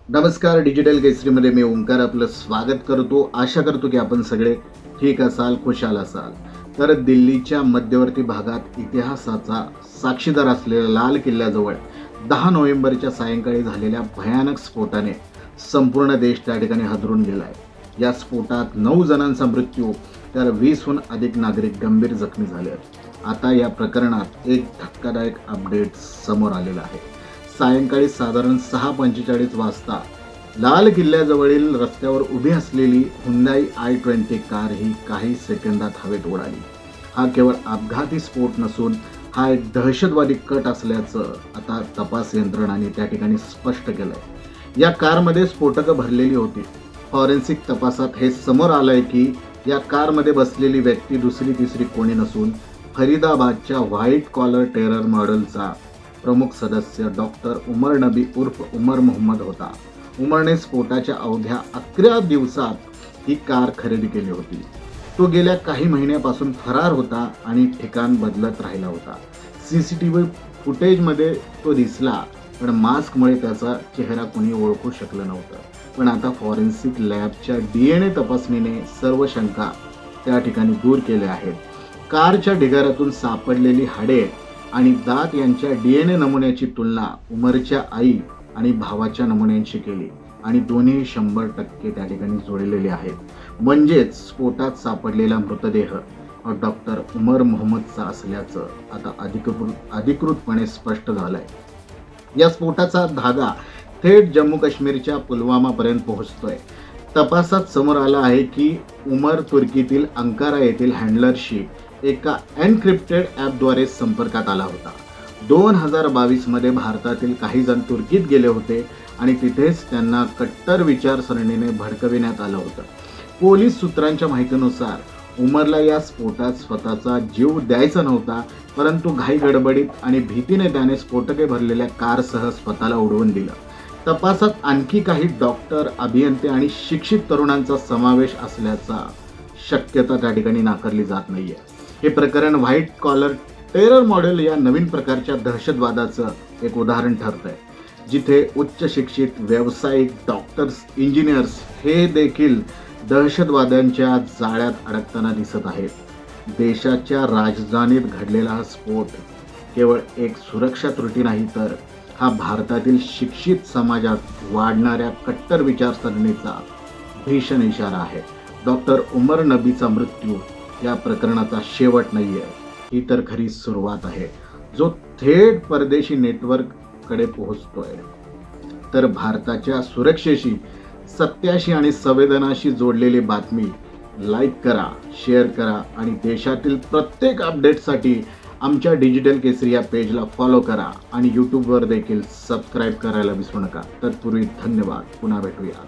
नमस्कार. डिजिटल केसरीमध्ये मी ओंकार आपलं स्वागत करतो. आशा करतो की आपण सगळे ठीक असाल, खुशाल असाल. तर दिल्लीच्या मध्यवर्ती भागात इतिहासाचा साक्षीदार असलेल्या लाल किल्ल्याजवळ 10 नोव्हेंबरच्या सायंकाळी झालेल्या भयानक स्फोटाने संपूर्ण देश त्या ठिकाणी हादरून गेला आहे. या स्फोटात 9 जणांचा मृत्यू तर 20हून अधिक नागरिक गंभीर जखमी झाले आहेत. आता या प्रकरणात एक धक्कादायक अपडेट समोर आलेला आहे. सायंकाळी साधारण 6:45 वाजता लाल किल्ल्याजवळील रस्त्यावर उभी असलेली हुंदाई i20 कार ही काही सेकंदात हवेत उडाली. हा केवळ अपघाती स्फोट नसून हा एक दहशतवादी कट असल्याचं आता तपास यंत्रणांनी त्या ठिकाणी स्पष्ट केलंय. या कारमध्ये स्फोटकं भरलेली होती. फॉरेन्सिक तपासात हे समोर आलंय की या कारमध्ये बसलेली व्यक्ती दुसरी तिसरी कोणी नसून फरीदाबादच्या व्हाईट कॉलर टेरर मॉडेलचा प्रमुख सदस्य डॉक्टर उमर नबी उर्फ उमर मोहम्मद होता. उमरने स्फोटाच्या अवघ्या 11 दिवसात ही कार खरेदी केली होती. तो गेल्या काही महिन्यापासून फरार होता आणि ठिकाण बदलत राहिला होता. CCTV फुटेजमध्ये तो दिसला, पण मास्कमुळे त्याचा चेहरा कोणी ओळखू शकलं नव्हतं. पण आता फॉरेन्सिक लॅबच्या DNA तपासणीने सर्व शंका त्या ठिकाणी दूर केल्या आहेत. कारच्या ढिगाऱ्यातून सापडलेली हाडे आणि दात यांच्या DNA नमुन्याची तुलना उमरच्या आई आणि भावाच्या नमुन्यांशी केली आणि दोन्ही 100% त्या ठिकाणी जोडलेले आहेत. म्हणजेच स्फोटात सापडलेला मृतदेह डॉक्टर उमर मोहम्मदचा असल्याचं आता अधिकृतपणे स्पष्ट झालंय. या स्फोटाचा धागा थेट जम्मू काश्मीरच्या पुलवामापर्यंत पोहोचतोय. तपासात समोर आलं आहे की उमर तुर्कीतील अंकारा येथील हँडलरशी एका एन्क्रिप्टेड ॲपद्वारे संपर्कात आला होता. 2022 मध्ये भारतातील काही जण तुर्कीत गेले होते आणि तिथेच त्यांना कट्टर विचारसरणीने भडकविण्यात आलं होतं. पोलीस सूत्रांच्या माहितीनुसार उमरला या स्फोटात स्वतःचा जीव द्यायचा नव्हता, परंतु घाई गडबडीत आणि भीतीने त्याने स्फोटके भरलेल्या कारसह स्वतःला उडवून दिलं. तपासात आणखी काही डॉक्टर, अभियंते आणि शिक्षित तरुणांचा समावेश असल्याचा शक्यता त्या ठिकाणी नाकारली जात नाहीये. हे प्रकरण व्हाईट कॉलर टेरर मॉडेल या नवीन प्रकारच्या दहशतवादाचं एक उदाहरण ठरतंय, जिथे उच्च शिक्षित व्यावसायिक, डॉक्टर्स, इंजिनियर्स हे देखील दहशतवाद्यांच्या जाळ्यात अडकताना दिसत आहेत. देशाच्या राजधानीत घडलेला हा स्फोट केवळ एक सुरक्षा त्रुटी नाही, तर हा भारतातील शिक्षित समाजात वाढणाऱ्या कट्टर विचारसरणीचा भीषण इशारा आहे. डॉक्टर उमर नबीचा मृत्यू या प्रकरणाचा शेवट नाहीये, ही तर खरी सुरुवात आहे, जो थेट परदेशी नेटवर्ककडे पोहोचतोय. तर भारताच्या सुरक्षेशी, सत्याशी आणि संवेदनाशी जोडलेली बातमी लाईक करा, शेअर करा आणि देशातील प्रत्येक अपडेटसाठी आमच्या डिजिटल केसरी या पेजला फॉलो करा आणि यूट्यूबवर देखील सबस्क्राईब करायला विसरू नका. तत्पूर्वी धन्यवाद. पुन्हा भेटूया.